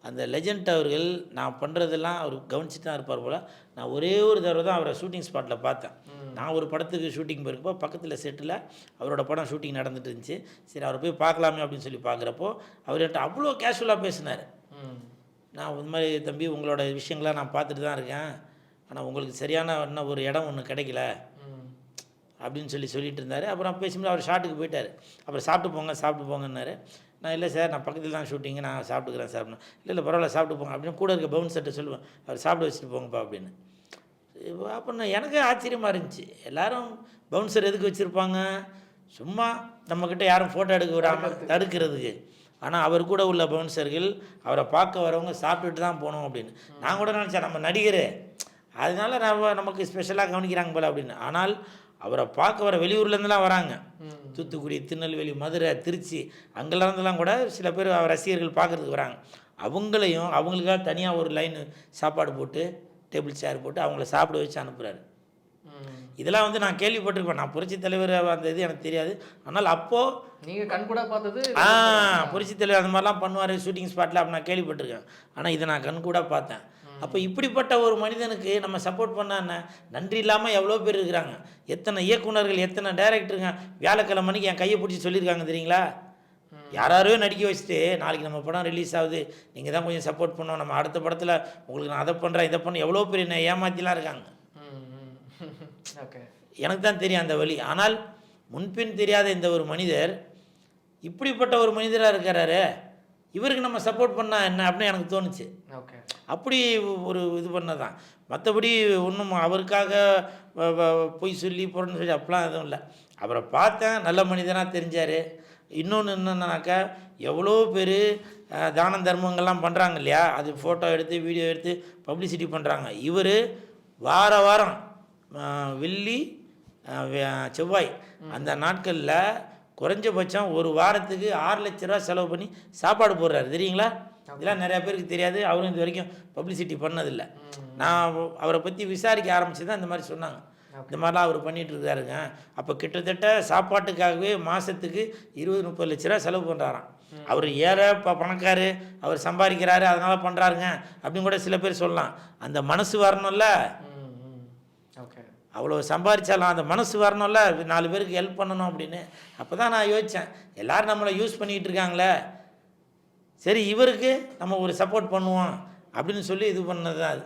அந்த லெஜண்ட் அவர்கள் நான் பண்ணுறதெல்லாம் அவர் கவனிச்சுட்டு தான் இருப்பார் போல். நான் ஒரே ஒரு தடவை தான் அவரை ஷூட்டிங் ஸ்பாட்டில் பார்த்தேன். நான் ஒரு படத்துக்கு ஷூட்டிங் போயிருக்கப்போ பக்கத்தில் செட்டில் அவரோட படம் ஷூட்டிங் நடந்துட்டு இருந்துச்சு. சரி அவரை போய் பார்க்கலாமே அப்படின்னு சொல்லி பார்க்குறப்போ அவர் என்கிட்ட அவ்வளோ கேஷுவலாக பேசினார். நான் இந்த மாதிரி தம்பி உங்களோட விஷயங்களாம் நான் பார்த்துட்டு தான் இருக்கேன், ஆனால் உங்களுக்கு சரியான இன்னும் ஒரு இடம் ஒன்று கிடைக்கல அப்படின்னு சொல்லிட்டு இருந்தார். அப்புறம் பேசும்போது அவர் ஷாட்டுக்கு போயிட்டார். அப்புறம் சாப்பிட்டு போங்கன்னாரு. நான் இல்லை சார் நான் பக்கத்தில் தான் ஷூட்டிங்கு, நான் சாப்பிட்டுக்கிறேன் சார் அப்படின்னா. இல்லை பரவாயில்ல சாப்பிட்டு போங்க அப்படின்னு கூட இருக்க பவுன்சர்கிட்ட சொல்லுவேன், அவர் சாப்பிட வச்சுட்டு போங்கப்பா அப்படின்னு. அப்போ நான் எனக்கு ஆச்சரியமாக இருந்துச்சு. எல்லோரும் பவுன்சர் எதுக்கு வச்சுருப்பாங்க? சும்மா நம்மக்கிட்ட யாரும் ஃபோட்டோ எடுக்க விடாமல் தடுக்கிறதுக்கு. ஆனால் அவர் கூட உள்ள பவுன்சர்கள் அவரை பார்க்க வரவங்க சாப்பிட்டுட்டு தான் போகணும் அப்படின்னு. நான் கூட நினச்சேன் நம்ம நடிகர் அதனால நமக்கு ஸ்பெஷலாக கவனிக்கிறாங்க போல அப்படின்னு. ஆனால் அவரை பார்க்க வர வெளியூர்லேருந்துலாம் வராங்க. தூத்துக்குடி, திருநெல்வேலி, மதுரை, திருச்சி அங்கேருந்துலாம் கூட சில பேர் அவர் ரசிகர்கள் பார்க்குறதுக்கு வராங்க. அவங்களுக்காக தனியாக ஒரு லைன் சாப்பாடு போட்டு டேபிள் சேர் போட்டு அவங்கள சாப்பிட வச்சு அனுப்புகிறாரு. இதெல்லாம் வந்து நான் கேள்விப்பட்டிருப்பேன். நான் புரட்சி தலைவர் அந்த இது எனக்கு தெரியாது. ஆனால் அப்போது நீங்கள் கண் கூட பார்த்தது புரட்சி தலைவர் அந்த மாதிரிலாம் பண்ணுவார் ஷூட்டிங் ஸ்பாட்டில் அப்படி நான் கேள்விப்பட்டிருக்கேன். ஆனால் இதை நான் கண் கூட பார்த்தேன். அப்போ இப்படிப்பட்ட ஒரு மனிதனுக்கு நம்ம சப்போர்ட் பண்ணால் என்ன? நன்றி இல்லாமல் எவ்வளோ பேர் இருக்கிறாங்க. எத்தனை இயக்குனர்கள், எத்தனை டைரக்டருங்க வியாழக்கிழமை மணிக்கு என் கையை பிடிச்சி சொல்லியிருக்காங்க தெரியுங்களா? யாரையோ நடிக்க வச்சுட்டு நாளைக்கு நம்ம படம் ரிலீஸ் ஆகுது, நீங்கள் தான் கொஞ்சம் சப்போர்ட் பண்ணோம், நம்ம அடுத்த படத்தில் உங்களுக்கு நான் அதை பண்ணுறேன் இதை பண்ண எவ்வளோ பேர் என்ன ஏமாற்றிலாம் இருக்காங்க. எனக்கு தான் தெரியும் அந்த வழி. ஆனால் முன்பின் தெரியாத இந்த ஒரு மனிதர் இப்படிப்பட்ட ஒரு மனிதராக இருக்கிறாரு, இவருக்கு நம்ம சப்போர்ட் பண்ணால் என்ன அப்படின்னு எனக்கு தோணுச்சு. அப்படி ஒரு இது பண்ணதான். மற்றபடி ஒன்றும் அவருக்காக பொய் சொல்லி போகிறேன்னு சொல்லி அப்படிலாம் எதுவும் இல்லை. அவரை பார்த்தேன், நல்ல மனிதனாக தெரிஞ்சார். இன்னொன்று என்னன்னாக்கா எவ்வளோ பேர் தான தர்மங்கள்லாம் பண்ணுறாங்க இல்லையா, அது ஃபோட்டோ எடுத்து வீடியோ எடுத்து பப்ளிசிட்டி பண்ணுறாங்க. இவர் வாரம் வெள்ளி செவ்வாய் அந்த நாட்களில் குறைஞ்சபட்சம் ஒரு வாரத்துக்கு 6 லட்ச ரூபா செலவு பண்ணி சாப்பாடு போடுறாரு தெரியுங்களா? இதெல்லாம் நிறையா பேருக்கு தெரியாது. அவரும் இது வரைக்கும் பப்ளிசிட்டி பண்ணதில்லை. நான் அவரை பற்றி விசாரிக்க ஆரம்பித்து தான் இந்த மாதிரி சொன்னாங்க. இந்த மாதிரிலாம் அவர் பண்ணிகிட்ருக்காருங்க. அப்போ கிட்டத்தட்ட சாப்பாட்டுக்காகவே மாதத்துக்கு 20-30 லட்ச ரூபா செலவு பண்ணுறாராம். அவர் பணக்காரு, அவர் சம்பாதிக்கிறாரு அதனால் பண்ணுறாருங்க அப்படின்னு கூட சில பேர் சொல்லலாம். அந்த மனசு வரணும்ல, அவ்வளோ சம்பாதிச்சாலும் அந்த மனசு வரணும்ல, 4 பேருக்கு ஹெல்ப் பண்ணணும் அப்படின்னு. அப்போ தான் நான் யோசித்தேன், எல்லோரும் நம்மளை யூஸ் பண்ணிக்கிட்டு இருக்காங்களே, சரி இவருக்கு நம்ம ஒரு சப்போர்ட் பண்ணுவோம் அப்படின்னு சொல்லி இது பண்ணது தான் அது.